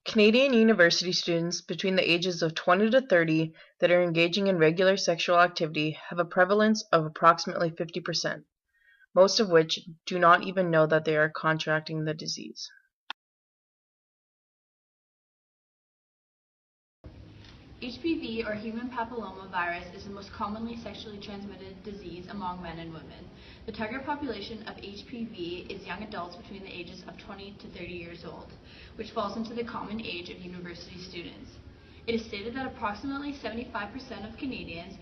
Canadian university students between the ages of 20 to 30 that are engaging in regular sexual activity have a prevalence of approximately 50%, most of which do not even know that they are contracting the disease. HPV, or human papillomavirus, is the most commonly sexually transmitted disease among men and women. The target population of HPV is young adults between the ages of 20 to 30 years old, which falls into the common age of university students. It is stated that approximately 75% of Canadians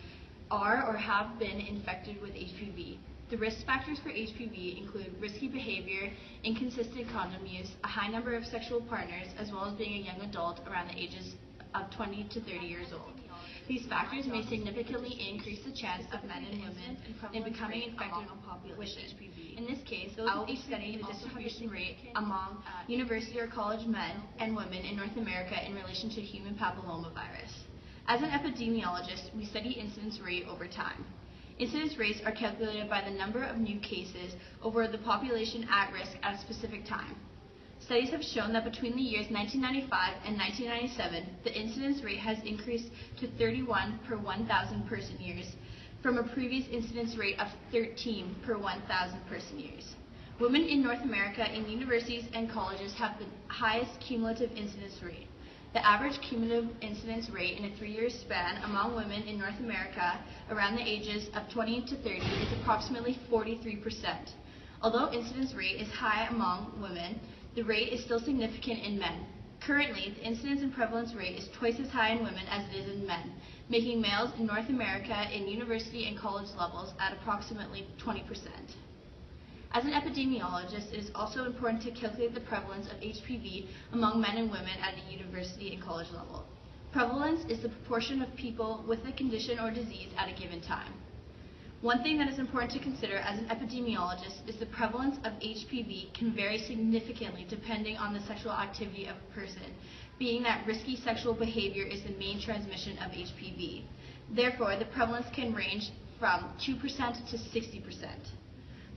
are or have been infected with HPV. The risk factors for HPV include risky behavior, inconsistent condom use, a high number of sexual partners, as well as being a young adult around the ages of 20 to 30 years old. These factors may significantly increase the chance of men and women in becoming infected with HPV. In this case, those with studying the distribution rate among university or college men and women in North America in relation to human papillomavirus. As an epidemiologist, we study incidence rate over time. Incidence rates are calculated by the number of new cases over the population at risk at a specific time. Studies have shown that between the years 1995 and 1997, the incidence rate has increased to 31 per 1,000 person years, from a previous incidence rate of 13 per 1,000 person years. Women in North America in universities and colleges have the highest cumulative incidence rate. The average cumulative incidence rate in a 3-year span among women in North America around the ages of 20 to 30 is approximately 43%. Although incidence rate is high among women, the rate is still significant in men. Currently, the incidence and prevalence rate is twice as high in women as it is in men, making males in North America in university and college levels at approximately 20%. As an epidemiologist, it is also important to calculate the prevalence of HPV among men and women at a university and college level. Prevalence is the proportion of people with the condition or disease at a given time. One thing that is important to consider as an epidemiologist is the prevalence of HPV can vary significantly depending on the sexual activity of a person, being that risky sexual behavior is the main transmission of HPV. Therefore, the prevalence can range from 2% to 60%.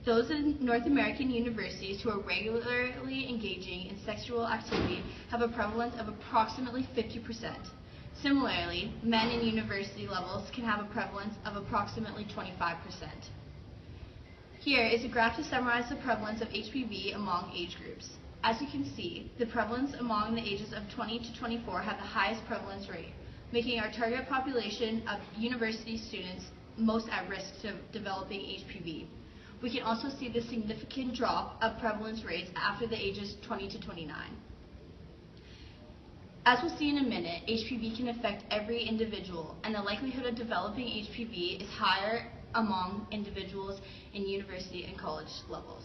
Those in North American universities who are regularly engaging in sexual activity have a prevalence of approximately 50%. Similarly, men in university levels can have a prevalence of approximately 25%. Here is a graph to summarize the prevalence of HPV among age groups. As you can see, the prevalence among the ages of 20 to 24 have the highest prevalence rate, making our target population of university students most at risk to developing HPV. We can also see the significant drop of prevalence rates after the ages 20 to 29. As we'll see in a minute, HPV can affect every individual, and the likelihood of developing HPV is higher among individuals in university and college levels.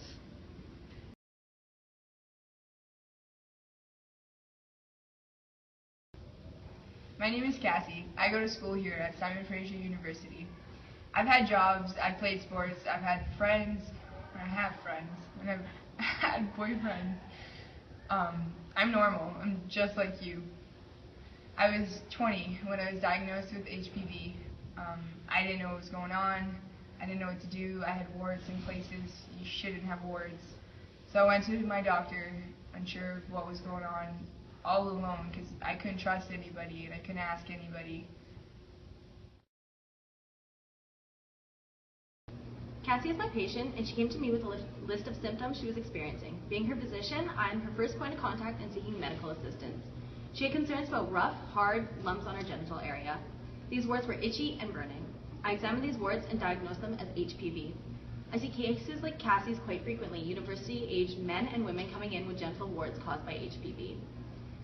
My name is Cassie. I go to school here at Simon Fraser University. I've had jobs, I've played sports, I've had friends, or I have friends, and I've had boyfriends. I'm normal. I'm just like you. I was 20 when I was diagnosed with HPV. I didn't know what was going on. I didn't know what to do. I had warts in places you shouldn't have warts. So I went to my doctor, unsure of what was going on, all alone, because I couldn't trust anybody and I couldn't ask anybody. Cassie is my patient, and she came to me with a list of symptoms she was experiencing. Being her physician, I am her first point of contact in seeking medical assistance. She had concerns about rough, hard lumps on her genital area. These warts were itchy and burning. I examined these warts and diagnosed them as HPV. I see cases like Cassie's quite frequently, university-aged men and women coming in with genital warts caused by HPV.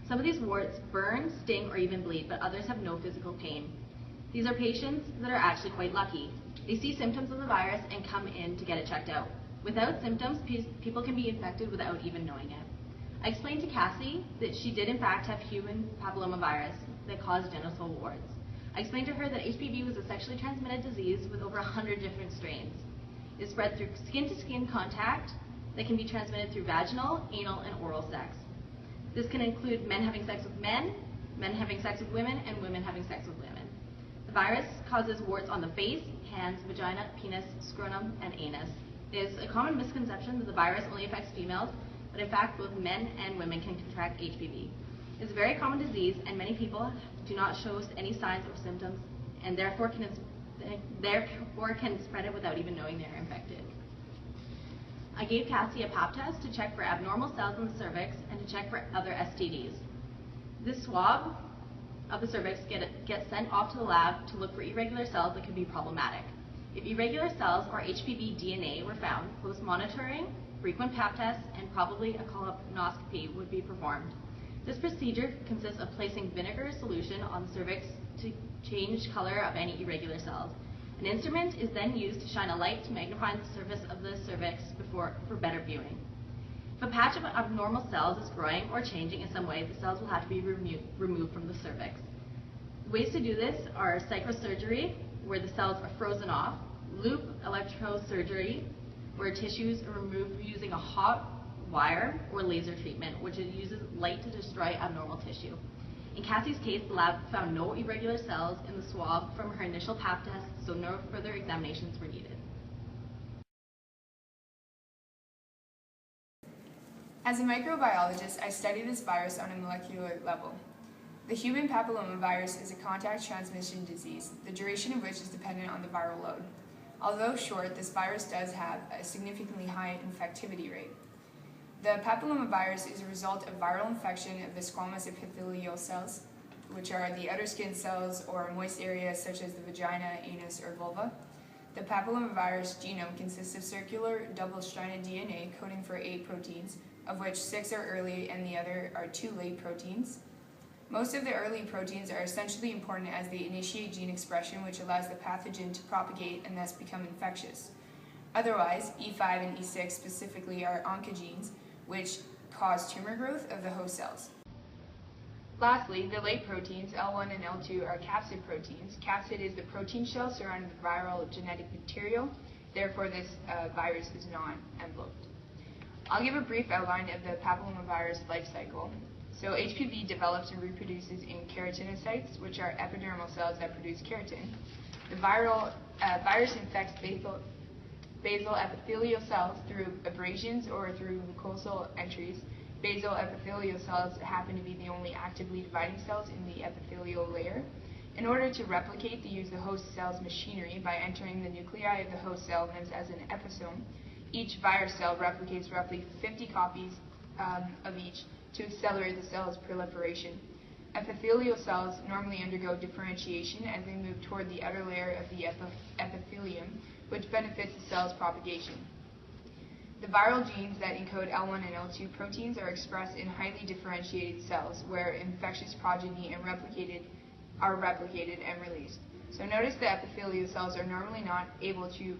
Some of these warts burn, sting, or even bleed, but others have no physical pain. These are patients that are actually quite lucky. They see symptoms of the virus and come in to get it checked out. Without symptoms, people can be infected without even knowing it. I explained to Cassie that she did in fact have human papillomavirus that caused genital warts. I explained to her that HPV was a sexually transmitted disease with over 100 different strains. It is spread through skin-to-skin contact that can be transmitted through vaginal, anal, and oral sex. This can include men having sex with men having sex with women, and women having sex with women. The virus causes warts on the face, hands, vagina, penis, scrotum, and anus. It is a common misconception that the virus only affects females, but in fact both men and women can contract HPV. It is a very common disease, and many people do not show any signs or symptoms, and therefore can spread it without even knowing they're infected. I gave Cassie a pap test to check for abnormal cells in the cervix and to check for other STDs. This swab of the cervix gets sent off to the lab to look for irregular cells that could be problematic. If irregular cells or HPV DNA were found, close monitoring, frequent pap tests, and probably a colonoscopy would be performed. This procedure consists of placing vinegar solution on the cervix to change color of any irregular cells. An instrument is then used to shine a light to magnify the surface of the cervix for better viewing. If a patch of abnormal cells is growing or changing in some way, the cells will have to be removed from the cervix. Ways to do this are psychosurgery, where the cells are frozen off, loop electrosurgery, where tissues are removed using a hot wire, or laser treatment, which uses light to destroy abnormal tissue. In Cassie's case, the lab found no irregular cells in the swab from her initial pap test, so no further examinations were needed. As a microbiologist, I study this virus on a molecular level. The human papillomavirus is a contact transmission disease, the duration of which is dependent on the viral load. Although short, this virus does have a significantly high infectivity rate. The papillomavirus is a result of viral infection of the squamous epithelial cells, which are the outer skin cells or moist areas such as the vagina, anus, or vulva. The papillomavirus genome consists of circular double-stranded DNA coding for 8 proteins, of which 6 are early and the other are 2 late proteins. Most of the early proteins are essentially important as they initiate gene expression, which allows the pathogen to propagate and thus become infectious. Otherwise, E5 and E6 specifically are oncogenes, which cause tumor growth of the host cells. Lastly, the late proteins, L1 and L2, are capsid proteins. Capsid is the protein shell surrounding the viral genetic material. Therefore, this virus is non-enveloped. I'll give a brief outline of the papillomavirus life cycle. So HPV develops and reproduces in keratinocytes, which are epidermal cells that produce keratin. The virus infects basal epithelial cells through abrasions or through mucosal entries. Basal epithelial cells happen to be the only actively dividing cells in the epithelial layer. In order to replicate, they use the host cell's machinery by entering the nuclei of the host cell, known as an episome. Each virus cell replicates roughly 50 copies of each to accelerate the cell's proliferation. Epithelial cells normally undergo differentiation as they move toward the outer layer of the epithelium, which benefits the cell's propagation. The viral genes that encode L1 and L2 proteins are expressed in highly differentiated cells where infectious progeny are replicated and released. So notice the epithelial cells are normally not able to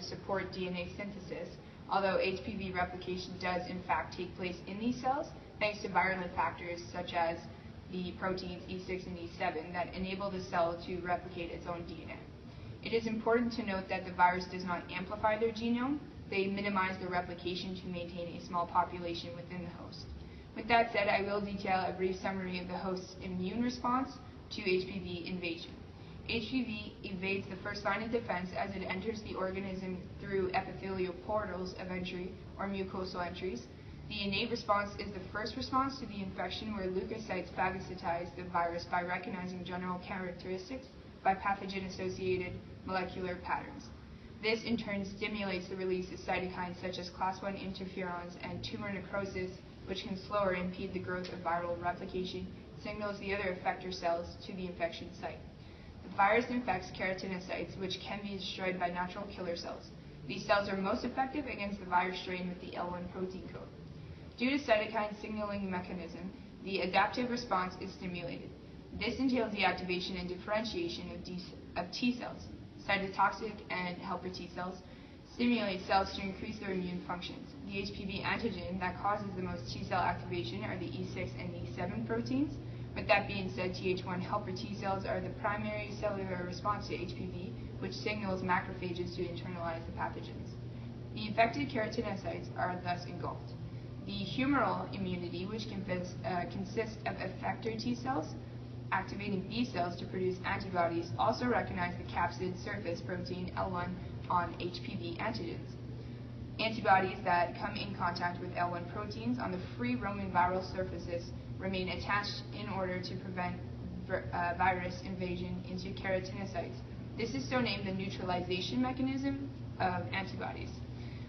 support DNA synthesis, although HPV replication does in fact take place in these cells thanks to virulent factors such as the proteins E6 and E7 that enable the cell to replicate its own DNA. It is important to note that the virus does not amplify their genome. They minimize the replication to maintain a small population within the host. With that said, I will detail a brief summary of the host's immune response to HPV invasion. HPV evades the first line of defense as it enters the organism through epithelial portals of entry or mucosal entries. The innate response is the first response to the infection where leukocytes phagocytize the virus by recognizing general characteristics by pathogen-associated molecular patterns. This in turn stimulates the release of cytokines such as class I interferons, and tumor necrosis, which can slow or impede the growth of viral replication, signals the other effector cells to the infection site. The virus infects keratinocytes, which can be destroyed by natural killer cells. These cells are most effective against the virus strain with the L1 protein code. Due to cytokine signaling mechanism, the adaptive response is stimulated. This entails the activation and differentiation of T cells. Cytotoxic and helper T cells stimulate cells to increase their immune functions. The HPV antigen that causes the most T cell activation are the E6 and E7 proteins. With that being said, Th1 helper T cells are the primary cellular response to HPV, which signals macrophages to internalize the pathogens. The infected keratinocytes are thus engulfed. The humoral immunity, which consists of effector T cells, activating B cells to produce antibodies, also recognize the capsid surface protein L1 on HPV antigens. Antibodies that come in contact with L1 proteins on the free roaming viral surfaces remain attached in order to prevent virus invasion into keratinocytes. This is so named the neutralization mechanism of antibodies.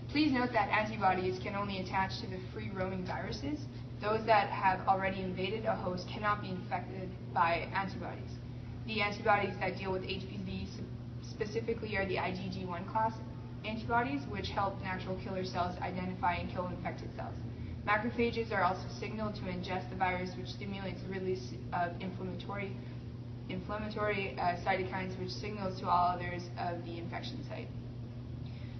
Please note that antibodies can only attach to the free-roaming viruses. Those that have already invaded a host cannot be infected by antibodies. The antibodies that deal with HPV specifically are the IgG1 class antibodies, which help natural killer cells identify and kill infected cells. Macrophages are also signaled to ingest the virus, which stimulates the release of inflammatory cytokines, which signals to all others of the infection site.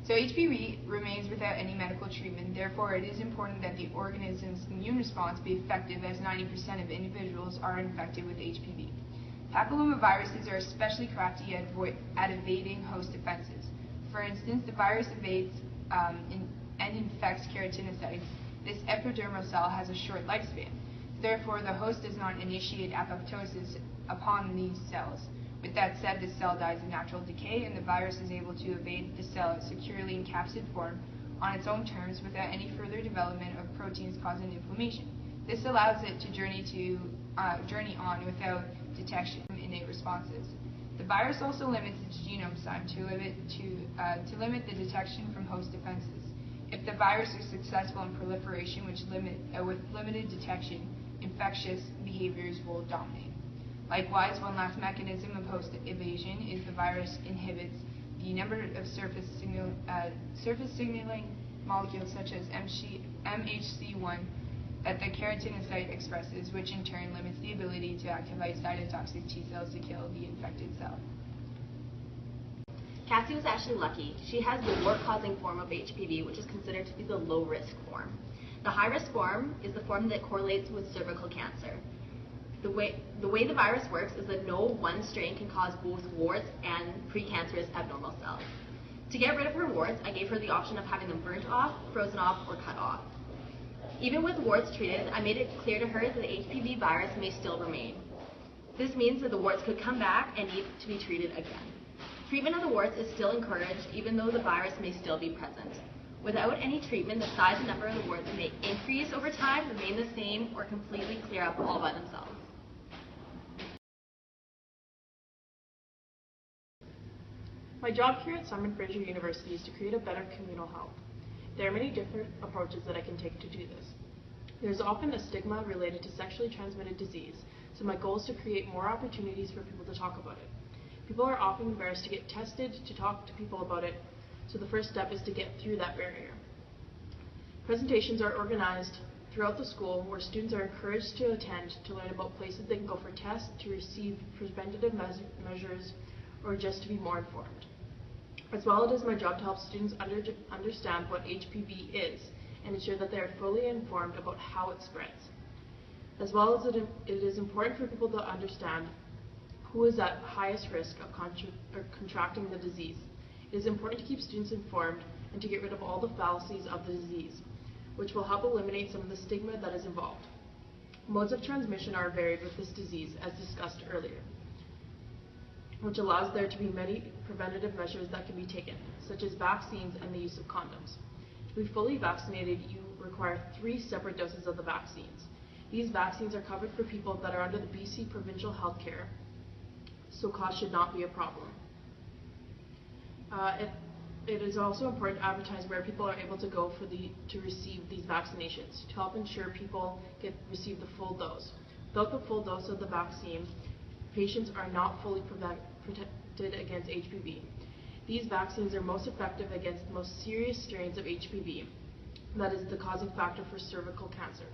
So HPV remains without any medical treatment. Therefore, it is important that the organism's immune response be effective, as 90% of individuals are infected with HPV. Papillomaviruses are especially crafty at evading host defenses. For instance, the virus evades and infects keratinocytes. This epidermal cell has a short lifespan. Therefore, the host does not initiate apoptosis upon these cells. With that said, the cell dies of natural decay, and the virus is able to evade the cell securely in capsid form on its own terms without any further development of proteins causing inflammation. This allows it to journey on without detection of innate responses. The virus also limits its genome size to limit the detection from host defenses. If the virus is successful in proliferation, with limited detection, infectious behaviors will dominate. Likewise, one last mechanism of host evasion is the virus inhibits the number of surface signaling molecules such as MHC1 that the keratinocyte expresses, which in turn limits the ability to activate cytotoxic T cells to kill the infected cell. Cassie was actually lucky. She has the wart-causing form of HPV, which is considered to be the low-risk form. The high-risk form is the form that correlates with cervical cancer. The way the virus works is that no one strain can cause both warts and precancerous abnormal cells. To get rid of her warts, I gave her the option of having them burnt off, frozen off, or cut off. Even with warts treated, I made it clear to her that the HPV virus may still remain. This means that the warts could come back and need to be treated again. Treatment of the warts is still encouraged, even though the virus may still be present. Without any treatment, the size and number of the warts may increase over time, remain the same, or completely clear up all by themselves. My job here at Simon Fraser University is to create a better communal health. There are many different approaches that I can take to do this. There's often a stigma related to sexually transmitted disease, so my goal is to create more opportunities for people to talk about it. People are often embarrassed to get tested, to talk to people about it, so the first step is to get through that barrier. Presentations are organized throughout the school where students are encouraged to attend to learn about places they can go for tests, to receive preventative measures, or just to be more informed. As well, it is my job to help students understand what HPV is and ensure that they are fully informed about how it spreads. As well as it is important for people to understand who is at highest risk of contracting the disease. It is important to keep students informed and to get rid of all the fallacies of the disease, which will help eliminate some of the stigma that is involved. Modes of transmission are varied with this disease, as discussed earlier, which allows there to be many preventative measures that can be taken, such as vaccines and the use of condoms. To be fully vaccinated, you require 3 separate doses of the vaccines. These vaccines are covered for people that are under the BC provincial health care, so cost should not be a problem. It is also important to advertise where people are able to go to receive these vaccinations to help ensure people receive the full dose. Without the full dose of the vaccine, patients are not fully protected against HPV. These vaccines are most effective against the most serious strains of HPV, that is the causing factor for cervical cancer.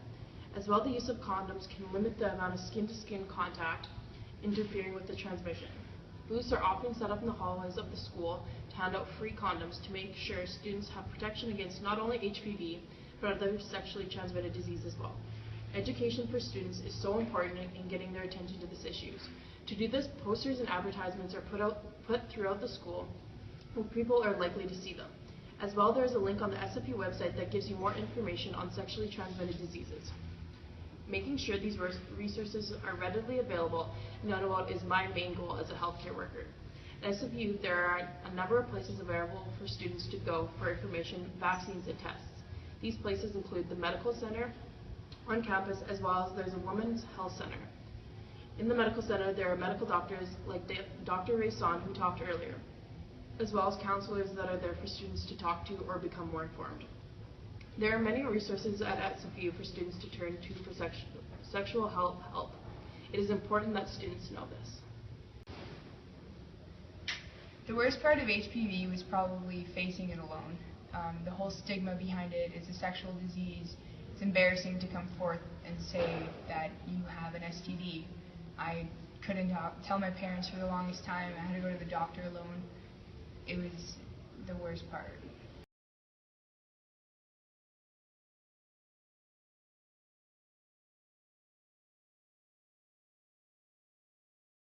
As well, the use of condoms can limit the amount of skin-to-skin contact, interfering with the transmission. Booths are often set up in the hallways of the school to hand out free condoms to make sure students have protection against not only HPV, but other sexually transmitted disease as well. Education for students is so important in getting their attention to these issues. To do this, posters and advertisements are put throughout the school where people are likely to see them. As well, there is a link on the SFU website that gives you more information on sexually transmitted diseases. Making sure these resources are readily available and known about is my main goal as a healthcare worker. At SFU, there are a number of places available for students to go for information, vaccines, and tests. These places include the Medical Center, on campus, as well as there's a women's health center. In the medical center, there are medical doctors like Dr. Ray Son, who talked earlier, as well as counselors that are there for students to talk to or become more informed. There are many resources at SFU for students to turn to for sexual health help. It is important that students know this. The worst part of HPV was probably facing it alone. The whole stigma behind it is a sexual disease. It's embarrassing to come forth and say that you have an STD. I couldn't tell my parents for the longest time. I had to go to the doctor alone. It was the worst part.